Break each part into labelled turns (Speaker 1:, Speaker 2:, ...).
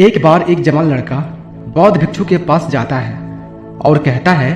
Speaker 1: एक बार एक जवान लड़का बौद्ध भिक्षु के पास जाता है और कहता है,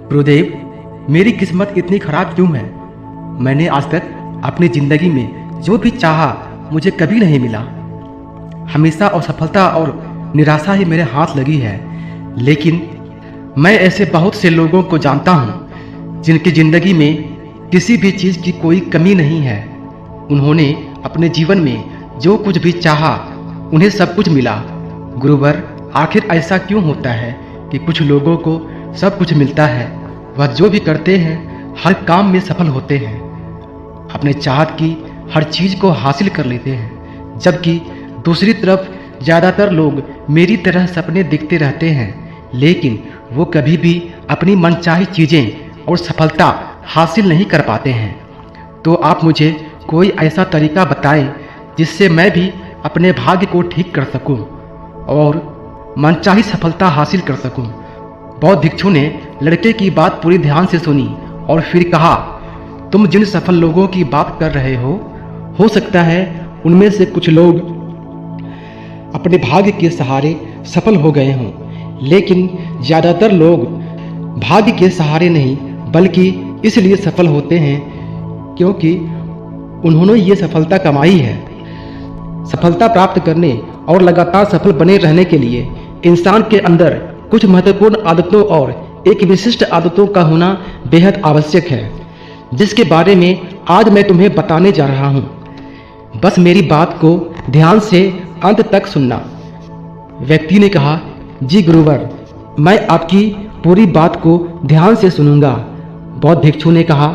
Speaker 1: गुरुदेव, मेरी किस्मत इतनी खराब क्यों है? मैंने आज तक अपनी जिंदगी में जो भी चाहा मुझे कभी नहीं मिला। हमेशा असफलता और निराशा ही मेरे हाथ लगी है। लेकिन मैं ऐसे बहुत से लोगों को जानता हूँ जिनकी जिंदगी में किसी भी चीज़ की कोई कमी नहीं है। उन्होंने अपने जीवन में जो कुछ भी चाहा उन्हें सब कुछ मिला। गुरुवर, आखिर ऐसा क्यों होता है कि कुछ लोगों को सब कुछ मिलता है, वह जो भी करते हैं हर काम में सफल होते हैं, अपने चाहत की हर चीज़ को हासिल कर लेते हैं, जबकि दूसरी तरफ ज़्यादातर लोग मेरी तरह सपने देखते रहते हैं लेकिन वो कभी भी अपनी मनचाही चीज़ें और सफलता हासिल नहीं कर पाते हैं। तो आप मुझे कोई ऐसा तरीका बताएं जिससे मैं भी अपने भाग्य को ठीक कर सकूं और मनचाही सफलता हासिल कर सकूं। बौद्ध भिक्षु ने लड़के की बात पूरी ध्यान से सुनी और फिर कहा, तुम जिन सफल लोगों की बात कर रहे हो सकता है उनमें से कुछ लोग अपने भाग्य के सहारे सफल हो गए हों, लेकिन ज़्यादातर लोग भाग्य के सहारे नहीं बल्कि इसलिए सफल होते हैं क्योंकि उन्होंने ये सफलता कमाई है। सफलता प्राप्त करने और लगातार सफल बने रहने के लिए इंसान के अंदर कुछ महत्वपूर्ण आदतों और एक विशिष्ट आदतों का होना बेहद आवश्यक है, जिसके बारे में आज मैं तुम्हें बताने जा रहा हूँ। बस मेरी बात को ध्यान से अंत तक सुनना। व्यक्ति ने कहा, जी गुरुवर, मैं आपकी पूरी बात को ध्यान से सुनूंगा। बौद्ध भिक्षु ने कहा,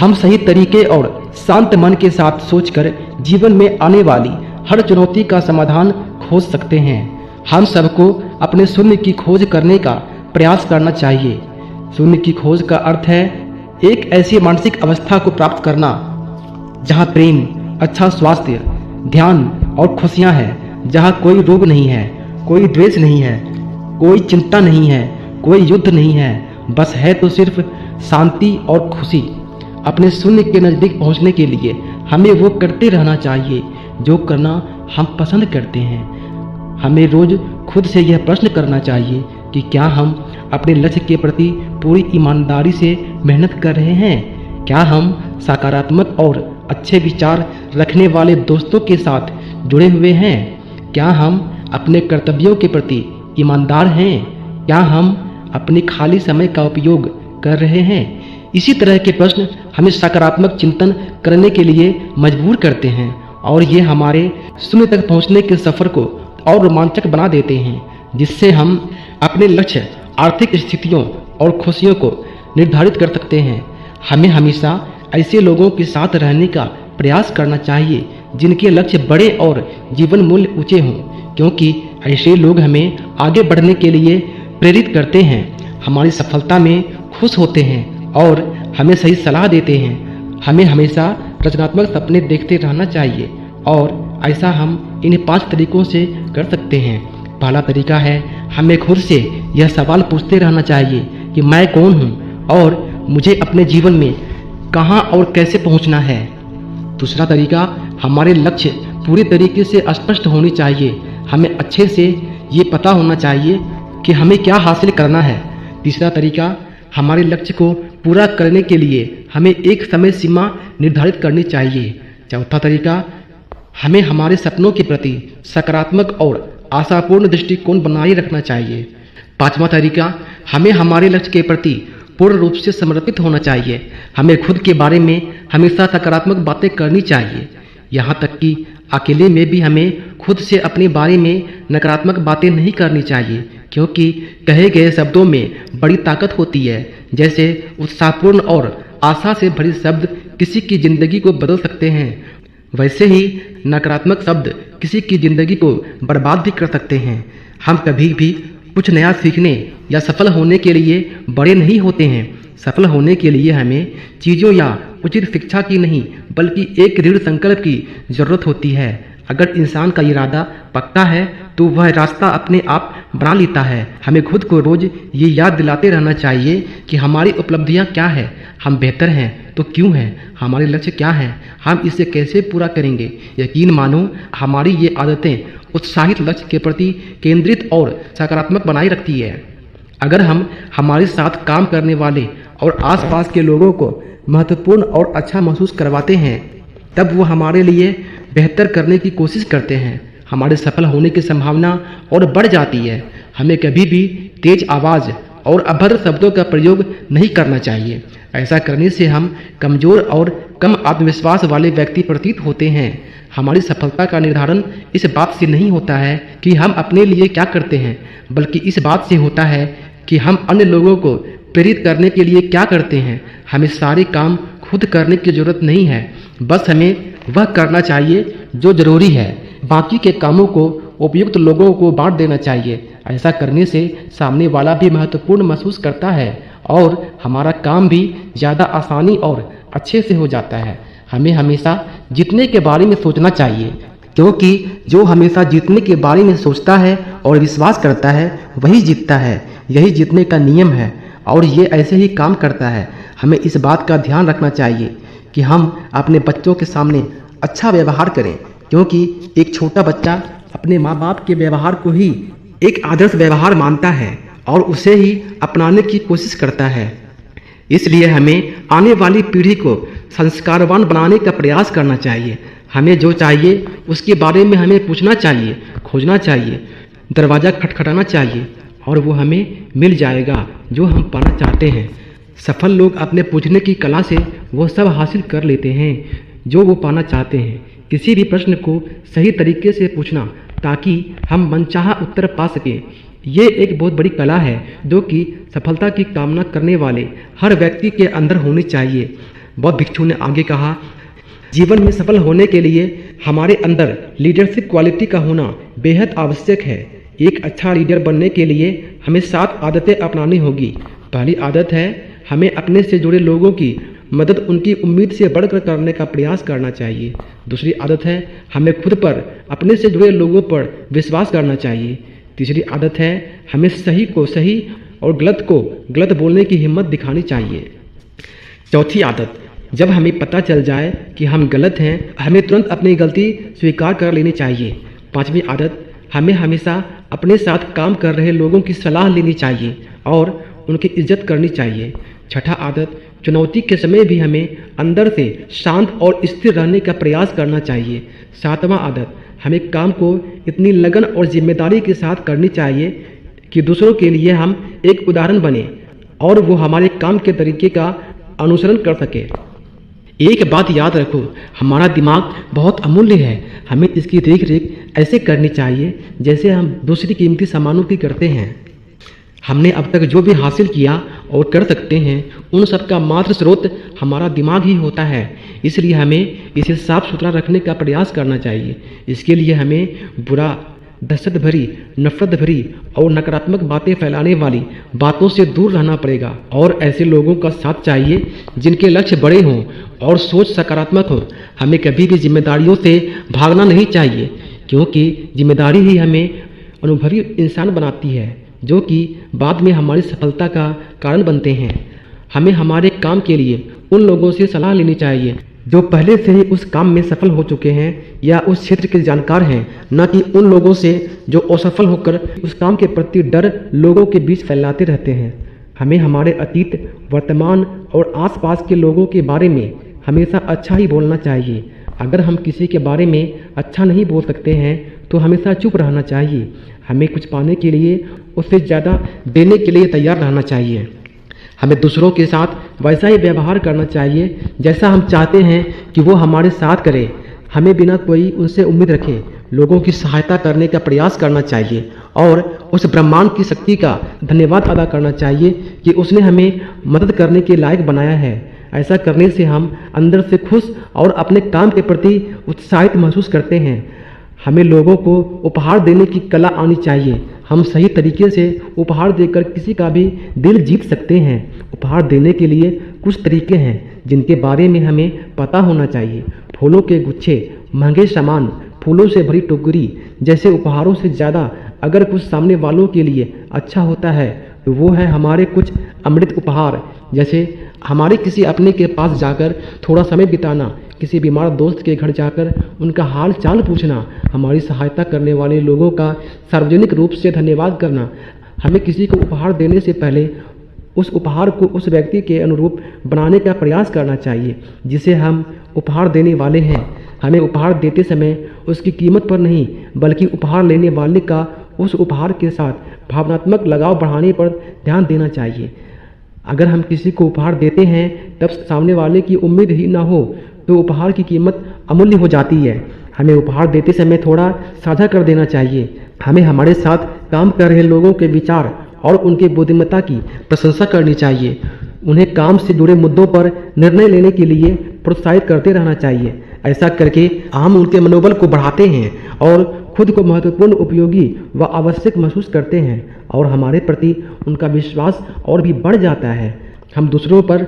Speaker 1: हम सही तरीके और शांत मन के साथ सोचकर जीवन में आने वाली हर चुनौती का समाधान खोज सकते हैं। हम सबको अपने शून्य की खोज करने का प्रयास करना चाहिए। शून्य की खोज का अर्थ है एक ऐसी मानसिक अवस्था को प्राप्त करना जहां प्रेम, अच्छा स्वास्थ्य, ध्यान और खुशियां हैं, जहां कोई रोग नहीं है, कोई द्वेष नहीं है, कोई चिंता नहीं है, कोई युद्ध नहीं है, बस है तो सिर्फ शांति और खुशी। अपने शून्य के नज़दीक पहुंचने के लिए हमें वो करते रहना चाहिए जो करना हम पसंद करते हैं। हमें रोज खुद से यह प्रश्न करना चाहिए कि क्या हम अपने लक्ष्य के प्रति पूरी ईमानदारी से मेहनत कर रहे हैं? क्या हम सकारात्मक और अच्छे विचार रखने वाले दोस्तों के साथ जुड़े हुए हैं? क्या हम अपने कर्तव्यों के प्रति ईमानदार हैं? क्या हम अपने खाली समय का उपयोग कर रहे हैं? इसी तरह के प्रश्न हमें सकारात्मक चिंतन करने के लिए मजबूर करते हैं और ये हमारे शून्य तक पहुंचने के सफ़र को और रोमांचक बना देते हैं, जिससे हम अपने लक्ष्य, आर्थिक स्थितियों और खुशियों को निर्धारित कर सकते हैं। हमें हमेशा ऐसे लोगों के साथ रहने का प्रयास करना चाहिए जिनके लक्ष्य बड़े और जीवन मूल्य ऊंचे हों, क्योंकि ऐसे लोग हमें आगे बढ़ने के लिए प्रेरित करते हैं, हमारी सफलता में खुश होते हैं और हमें सही सलाह देते हैं। हमें हमेशा रचनात्मक सपने देखते रहना चाहिए और ऐसा हम इन 5 तरीकों से कर सकते हैं। पहला तरीका है, हमें खुद से यह सवाल पूछते रहना चाहिए कि मैं कौन हूँ और मुझे अपने जीवन में कहाँ और कैसे पहुँचना है। दूसरा तरीका, हमारे लक्ष्य पूरी तरीके से स्पष्ट होनी चाहिए। हमें अच्छे से ये पता होना चाहिए कि हमें क्या हासिल करना है। तीसरा तरीका, हमारे लक्ष्य को पूरा करने के लिए हमें एक समय सीमा निर्धारित करनी चाहिए। चौथा तरीका, हमें हमारे सपनों के प्रति सकारात्मक और आशापूर्ण दृष्टिकोण बनाए रखना चाहिए। पांचवा तरीका, हमें हमारे लक्ष्य के प्रति पूर्ण रूप से समर्पित होना चाहिए। हमें खुद के बारे में हमेशा सकारात्मक बातें करनी चाहिए, यहाँ तक कि अकेले में भी हमें खुद से अपने बारे में नकारात्मक बातें नहीं करनी चाहिए, क्योंकि कहे गए शब्दों में बड़ी ताकत होती है। जैसे उत्साहपूर्ण और आशा से भरे शब्द किसी की जिंदगी को बदल सकते हैं, वैसे ही नकारात्मक शब्द किसी की जिंदगी को बर्बाद भी कर सकते हैं। हम कभी भी कुछ नया सीखने या सफल होने के लिए बड़े नहीं होते हैं। सफल होने के लिए हमें चीज़ों या उचित शिक्षा की नहीं बल्कि एक दृढ़ संकल्प की जरूरत होती है। अगर इंसान का इरादा पक्का है तो वह रास्ता अपने आप बना लेता है। हमें खुद को रोज ये याद दिलाते रहना चाहिए कि हमारी उपलब्धियां क्या है, हम बेहतर हैं तो क्यों हैं, हमारे लक्ष्य क्या हैं, हम इसे कैसे पूरा करेंगे। यकीन मानो, हमारी ये आदतें उत्साहित लक्ष्य के प्रति केंद्रित और सकारात्मक बनाए रखती है। अगर हम हमारे साथ काम करने वाले और आसपास के लोगों को महत्वपूर्ण और अच्छा महसूस करवाते हैं, तब वो हमारे लिए बेहतर करने की कोशिश करते हैं। हमारे सफल होने की संभावना और बढ़ जाती है। हमें कभी भी तेज आवाज़ और अभद्र शब्दों का प्रयोग नहीं करना चाहिए। ऐसा करने से हम कमज़ोर और कम आत्मविश्वास वाले व्यक्ति प्रतीत होते हैं। हमारी सफलता का निर्धारण इस बात से नहीं होता है कि हम अपने लिए क्या करते हैं, बल्कि इस बात से होता है कि हम अन्य लोगों को प्रेरित करने के लिए क्या करते हैं। हमें सारे काम खुद करने की ज़रूरत नहीं है, बस हमें वह करना चाहिए जो ज़रूरी है। बाकी के कामों को उपयुक्त लोगों को बांट देना चाहिए। ऐसा करने से सामने वाला भी महत्वपूर्ण महसूस करता है और हमारा काम भी ज़्यादा आसानी और अच्छे से हो जाता है। हमें हमेशा जीतने के बारे में सोचना चाहिए, क्योंकि जो हमेशा जीतने के बारे में सोचता है और विश्वास करता है वही जीतता है। यही जीतने का नियम है और ये ऐसे ही काम करता है। हमें इस बात का ध्यान रखना चाहिए कि हम अपने बच्चों के सामने अच्छा व्यवहार करें, क्योंकि एक छोटा बच्चा अपने माँ बाप के व्यवहार को ही एक आदर्श व्यवहार मानता है और उसे ही अपनाने की कोशिश करता है। इसलिए हमें आने वाली पीढ़ी को संस्कारवान बनाने का प्रयास करना चाहिए। हमें जो चाहिए उसके बारे में हमें पूछना चाहिए, खोजना चाहिए, दरवाज़ा खटखटाना चाहिए और वो हमें मिल जाएगा जो हम पाना चाहते हैं। सफल लोग अपने पूछने की कला से वो सब हासिल कर लेते हैं जो वो पाना चाहते हैं। किसी भी प्रश्न को सही तरीके से पूछना ताकि हम मनचाहा उत्तर पा सकें, ये एक बहुत बड़ी कला है जो कि सफलता की कामना करने वाले हर व्यक्ति के अंदर होनी चाहिए। बौद्ध भिक्षु ने आगे कहा, जीवन में सफल होने के लिए हमारे अंदर लीडरशिप क्वालिटी का होना बेहद आवश्यक है। एक अच्छा लीडर बनने के लिए हमें 7 आदतें अपनानी होगी। पहली आदत है हमें अपने से जुड़े लोगों की मदद उनकी उम्मीद से बढ़कर करने का प्रयास करना चाहिए। दूसरी आदत है हमें खुद पर अपने से जुड़े लोगों पर विश्वास करना चाहिए। तीसरी आदत है हमें सही को सही और गलत को गलत बोलने की हिम्मत दिखानी चाहिए। चौथी आदत, जब हमें पता चल जाए कि हम गलत हैं, हमें तुरंत अपनी गलती स्वीकार कर लेनी चाहिए। पांचवी आदत, हमें हमेशा अपने साथ काम कर रहे लोगों की सलाह लेनी चाहिए और उनकी इज्जत करनी चाहिए। छठा आदत, चुनौती के समय भी हमें अंदर से शांत और स्थिर रहने का प्रयास करना चाहिए। सातवां आदत, हमें काम को इतनी लगन और जिम्मेदारी के साथ करनी चाहिए कि दूसरों के लिए हम एक उदाहरण बने और वो हमारे काम के तरीके का अनुसरण कर सके। एक बात याद रखो, हमारा दिमाग बहुत अमूल्य है। हमें इसकी देख रेख ऐसे करनी चाहिए जैसे हम दूसरी कीमती सामानों की करते हैं। हमने अब तक जो भी हासिल किया और कर सकते हैं, उन सब का मात्र स्रोत हमारा दिमाग ही होता है। इसलिए हमें इसे साफ सुथरा रखने का प्रयास करना चाहिए। इसके लिए हमें बुरा, दहशत भरी, नफरत भरी और नकारात्मक बातें फैलाने वाली बातों से दूर रहना पड़ेगा और ऐसे लोगों का साथ चाहिए जिनके लक्ष्य बड़े हों और सोच सकारात्मक हो। हमें कभी भी जिम्मेदारियों से भागना नहीं चाहिए, क्योंकि जिम्मेदारी ही हमें अनुभवी इंसान बनाती है जो कि बाद में हमारी सफलता का कारण बनते हैं। हमें हमारे काम के लिए उन लोगों से सलाह लेनी चाहिए जो पहले से ही उस काम में सफल हो चुके हैं या उस क्षेत्र के जानकार हैं, न कि उन लोगों से जो असफल होकर उस काम के प्रति डर लोगों के बीच फैलाते रहते हैं। हमें हमारे अतीत, वर्तमान और आसपास के लोगों के बारे में हमेशा अच्छा ही बोलना चाहिए। अगर हम किसी के बारे में अच्छा नहीं बोल सकते हैं तो हमेशा चुप रहना चाहिए। हमें कुछ पाने के लिए उससे ज़्यादा देने के लिए तैयार रहना चाहिए। हमें दूसरों के साथ वैसा ही व्यवहार करना चाहिए जैसा हम चाहते हैं कि वो हमारे साथ करें। हमें बिना कोई उनसे उम्मीद रखे लोगों की सहायता करने का प्रयास करना चाहिए और उस ब्रह्मांड की शक्ति का धन्यवाद अदा करना चाहिए कि उसने हमें मदद करने के लायक बनाया है। ऐसा करने से हम अंदर से खुश और अपने काम के प्रति उत्साहित महसूस करते हैं। हमें लोगों को उपहार देने की कला आनी चाहिए। हम सही तरीके से उपहार देकर किसी का भी दिल जीत सकते हैं। उपहार देने के लिए कुछ तरीके हैं जिनके बारे में हमें पता होना चाहिए। फूलों के गुच्छे, महंगे सामान, फूलों से भरी टोकरी जैसे उपहारों से ज़्यादा अगर कुछ सामने वालों के लिए अच्छा होता है तो वो है हमारे कुछ अमृत उपहार, जैसे हमारे किसी अपने के पास जाकर थोड़ा समय बिताना,
Speaker 2: किसी बीमार दोस्त के घर जाकर उनका हाल चाल पूछना, हमारी सहायता करने वाले लोगों का सार्वजनिक रूप से धन्यवाद करना। हमें किसी को उपहार देने से पहले उस उपहार को उस व्यक्ति के अनुरूप बनाने का प्रयास करना चाहिए जिसे हम उपहार देने वाले हैं। हमें उपहार देते समय उसकी कीमत पर नहीं बल्कि उपहार लेने वाले का उस उपहार के साथ भावनात्मक लगाव बढ़ाने पर ध्यान देना चाहिए। अगर हम किसी को उपहार देते हैं तब सामने वाले की उम्मीद ही ना हो तो उपहार की कीमत अमूल्य हो जाती है। हमें उपहार देते समय थोड़ा साझा कर देना चाहिए। हमें हमारे साथ काम कर रहे लोगों के विचार और उनके बुद्धिमत्ता की प्रशंसा करनी चाहिए। उन्हें काम से जुड़े मुद्दों पर निर्णय लेने के लिए प्रोत्साहित करते रहना चाहिए। ऐसा करके हम उनके मनोबल को बढ़ाते हैं और खुद को महत्वपूर्ण, उपयोगी व आवश्यक महसूस करते हैं और हमारे प्रति उनका विश्वास और भी बढ़ जाता है। हम दूसरों पर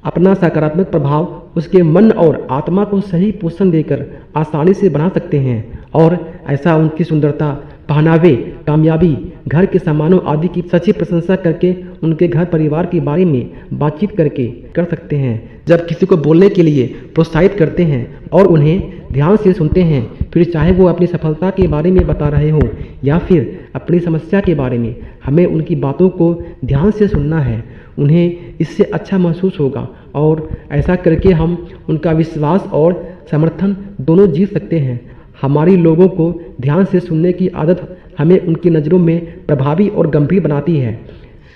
Speaker 2: अपना सकारात्मक प्रभाव उसके मन और आत्मा को सही पोषण देकर आसानी से बना सकते हैं और ऐसा उनकी सुंदरता, पहनावे, कामयाबी, घर के सामानों आदि की सच्ची प्रशंसा करके उनके घर परिवार के बारे में बातचीत करके कर सकते हैं। जब किसी को बोलने के लिए प्रोत्साहित करते हैं और उन्हें ध्यान से सुनते हैं, फिर चाहे वो अपनी सफलता के बारे में बता रहे हों या फिर अपनी समस्या के बारे में, हमें उनकी बातों को ध्यान से सुनना है। उन्हें इससे अच्छा महसूस होगा और ऐसा करके हम उनका विश्वास और समर्थन दोनों जीत सकते हैं। हमारी लोगों को ध्यान से सुनने की आदत हमें उनकी नज़रों में प्रभावी और गंभीर बनाती है।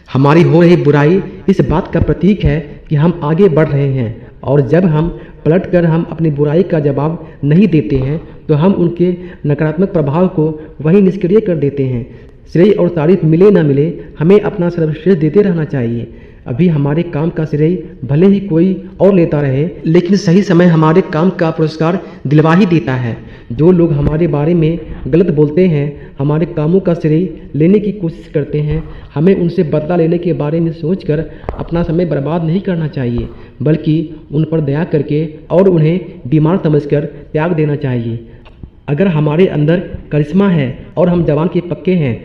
Speaker 2: हमारी हो रही बुराई इस बात का प्रतीक है कि हम आगे बढ़ रहे हैं और जब हम पलटकर हम अपनी बुराई का जवाब नहीं देते हैं तो हम उनके नकारात्मक प्रभाव को वहीं निष्क्रिय कर देते हैं। श्रेय और तारीफ मिले ना मिले, हमें अपना सर्वश्रेष्ठ देते रहना चाहिए। अभी हमारे काम का श्रेय भले ही कोई और लेता रहे, लेकिन सही समय हमारे काम का पुरस्कार दिलवा ही देता है। जो लोग हमारे बारे में गलत बोलते हैं, हमारे कामों का श्रेय लेने की कोशिश करते हैं, हमें उनसे बदला लेने के बारे में सोचकर अपना समय बर्बाद नहीं करना चाहिए, बल्कि उन पर दया करके और उन्हें बीमार समझकर त्याग देना चाहिए। अगर हमारे अंदर करिश्मा है और हम जवान के पक्के हैं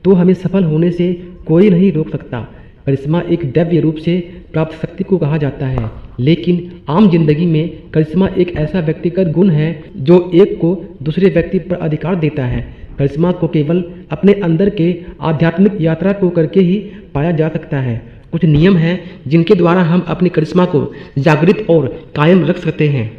Speaker 2: तो हमें सफल होने से कोई नहीं रोक सकता। करिश्मा एक दैवीय रूप से प्राप्त शक्ति को कहा जाता है, लेकिन आम जिंदगी में करिश्मा एक ऐसा व्यक्तिगत गुण है जो एक को दूसरे व्यक्ति पर अधिकार देता है। करिश्मा को केवल अपने अंदर के आध्यात्मिक यात्रा को करके ही पाया जा सकता है। कुछ नियम हैं जिनके द्वारा हम अपनी करिश्मा को जागृत और कायम रख सकते हैं।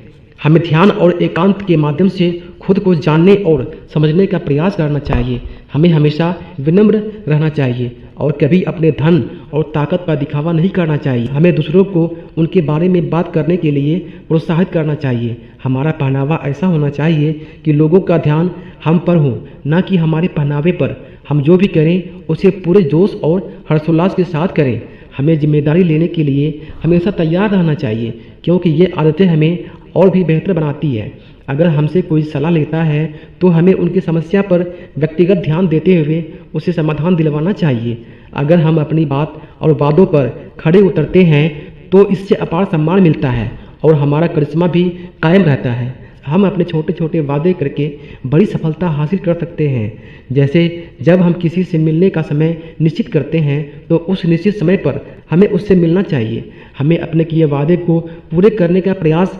Speaker 2: हमें ध्यान और एकांत के माध्यम से खुद को जानने और समझने का प्रयास करना चाहिए। हमें हमेशा विनम्र रहना चाहिए और कभी अपने धन और ताकत का दिखावा नहीं करना चाहिए। हमें दूसरों को उनके बारे में बात करने के लिए प्रोत्साहित करना चाहिए। हमारा पहनावा ऐसा होना चाहिए कि लोगों का ध्यान हम पर हो, न कि हमारे पहनावे पर। हम जो भी करें उसे पूरे जोश और हर्षोल्लास के साथ करें। हमें जिम्मेदारी लेने के लिए हमेशा तैयार रहना चाहिए, क्योंकि ये आदतें हमें और भी बेहतर बनाती है। अगर हमसे कोई सलाह लेता है तो हमें उनकी समस्या पर व्यक्तिगत ध्यान देते हुए उसे समाधान दिलवाना चाहिए। अगर हम अपनी बात और वादों पर खड़े उतरते हैं तो इससे अपार सम्मान मिलता है और हमारा करिश्मा भी कायम रहता है। हम अपने छोटे छोटे वादे करके बड़ी सफलता हासिल कर सकते हैं। जैसे जब हम किसी से मिलने का समय निश्चित करते हैं तो उस निश्चित समय पर हमें उससे मिलना चाहिए। हमें अपने किए वादे को पूरे करने का प्रयास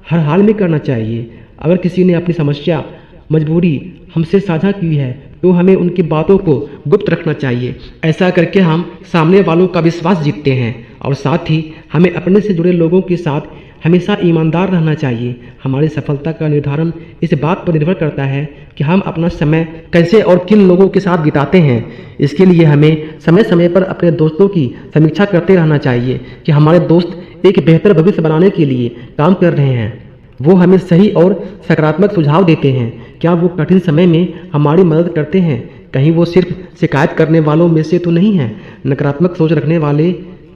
Speaker 2: हर हाल में करना चाहिए। अगर किसी ने अपनी समस्या, मजबूरी हमसे साझा की है तो हमें उनकी बातों को गुप्त रखना चाहिए। ऐसा करके हम सामने वालों का विश्वास जीतते हैं और साथ ही हमें अपने से जुड़े लोगों के साथ हमेशा ईमानदार रहना चाहिए। हमारी सफलता का निर्धारण इस बात पर निर्भर करता है कि हम अपना समय कैसे और किन लोगों के साथ बिताते हैं। इसके लिए हमें समय समय पर अपने दोस्तों की समीक्षा करते रहना चाहिए कि हमारे दोस्त एक बेहतर भविष्य बनाने के लिए काम कर रहे हैं। वो हमें सही और सकारात्मक सुझाव देते हैं। क्या वो कठिन समय में हमारी मदद करते हैं? कहीं वो सिर्फ शिकायत करने वालों में से तो नहीं हैं? नकारात्मक सोच रखने वाले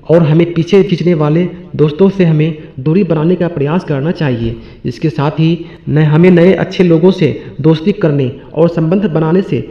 Speaker 2: और हमें पीछे खींचने वाले दोस्तों से हमें दूरी बनाने का प्रयास करना चाहिए। इसके साथ ही हमें नए अच्छे लोगों से दोस्ती करने और संबंध बनाने से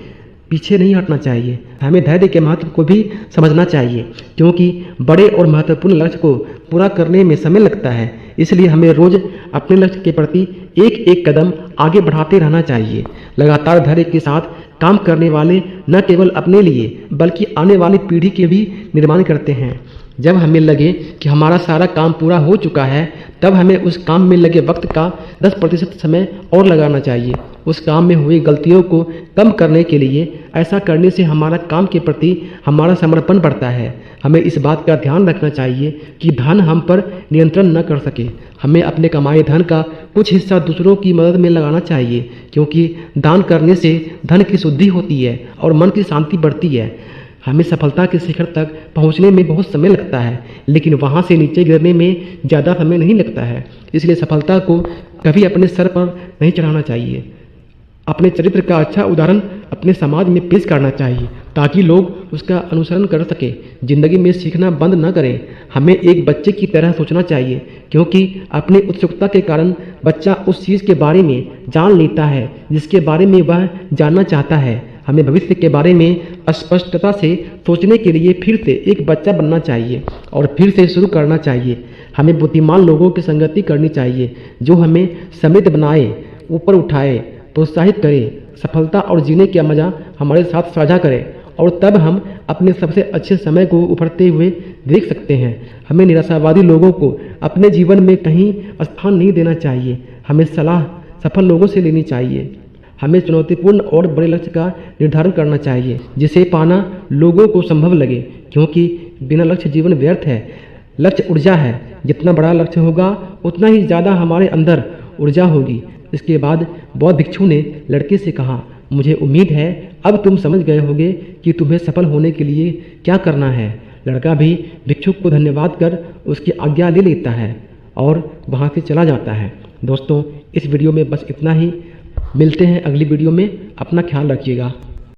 Speaker 2: पीछे नहीं हटना चाहिए। हमें धैर्य के महत्व को भी समझना चाहिए, क्योंकि बड़े और महत्वपूर्ण लक्ष्य को पूरा करने में समय लगता है। इसलिए हमें रोज अपने लक्ष्य के प्रति एक एक कदम आगे बढ़ाते रहना चाहिए। लगातार धैर्य के साथ काम करने वाले न केवल अपने लिए बल्कि आने वाली पीढ़ी के भी निर्माण करते हैं। जब हमें लगे कि हमारा सारा काम पूरा हो चुका है, तब हमें उस काम में लगे वक्त का 10% समय और लगाना चाहिए। उस काम में हुई गलतियों को कम करने के लिए ऐसा करने से हमारा काम के प्रति हमारा समर्पण बढ़ता है। हमें इस बात का ध्यान रखना चाहिए कि धन हम पर नियंत्रण न कर सके। हमें अपने कमाए धन का कुछ हिस्सा दूसरों की मदद में लगाना चाहिए, क्योंकि दान करने से धन की शुद्धि होती है और मन की शांति बढ़ती है। हमें सफलता के शिखर तक पहुंचने में बहुत समय लगता है, लेकिन वहां से नीचे गिरने में ज़्यादा समय नहीं लगता है। इसलिए सफलता को कभी अपने सर पर नहीं चढ़ाना चाहिए। अपने चरित्र का अच्छा उदाहरण अपने समाज में पेश करना चाहिए, ताकि लोग उसका अनुसरण कर सके। जिंदगी में सीखना बंद न करें। हमें एक बच्चे की तरह सोचना चाहिए, क्योंकि अपनी उत्सुकता के कारण बच्चा उस चीज़ के बारे में जान लेता है जिसके बारे में वह जानना चाहता है। हमें भविष्य के बारे में स्पष्टता से सोचने के लिए फिर से एक बच्चा बनना चाहिए और फिर से शुरू करना चाहिए। हमें बुद्धिमान लोगों की संगति करनी चाहिए, जो हमें समृद्ध बनाए, ऊपर उठाए, प्रोत्साहित करे, सफलता और जीने का मजा हमारे साथ साझा करें, और तब हम अपने सबसे अच्छे समय को उभरते हुए देख सकते हैं। हमें निराशावादी लोगों को अपने जीवन में कहीं स्थान नहीं देना चाहिए। हमें सलाह सफल लोगों से लेनी चाहिए। हमें चुनौतीपूर्ण और बड़े लक्ष्य का निर्धारण करना चाहिए, जिसे पाना लोगों को संभव लगे, क्योंकि बिना लक्ष्य जीवन व्यर्थ है। लक्ष्य ऊर्जा है। जितना बड़ा लक्ष्य होगा, उतना ही ज़्यादा हमारे अंदर ऊर्जा होगी। इसके बाद बौद्ध भिक्षु ने लड़के से कहा, मुझे उम्मीद है अब तुम समझ गए होगे कि तुम्हें सफल होने के लिए क्या करना है। लड़का भी भिक्षुक को धन्यवाद कर उसकी आज्ञा ले लेता है और वहाँ से चला जाता है। दोस्तों, इस वीडियो में बस इतना ही। मिलते हैं अगली वीडियो में। अपना ख्याल रखिएगा।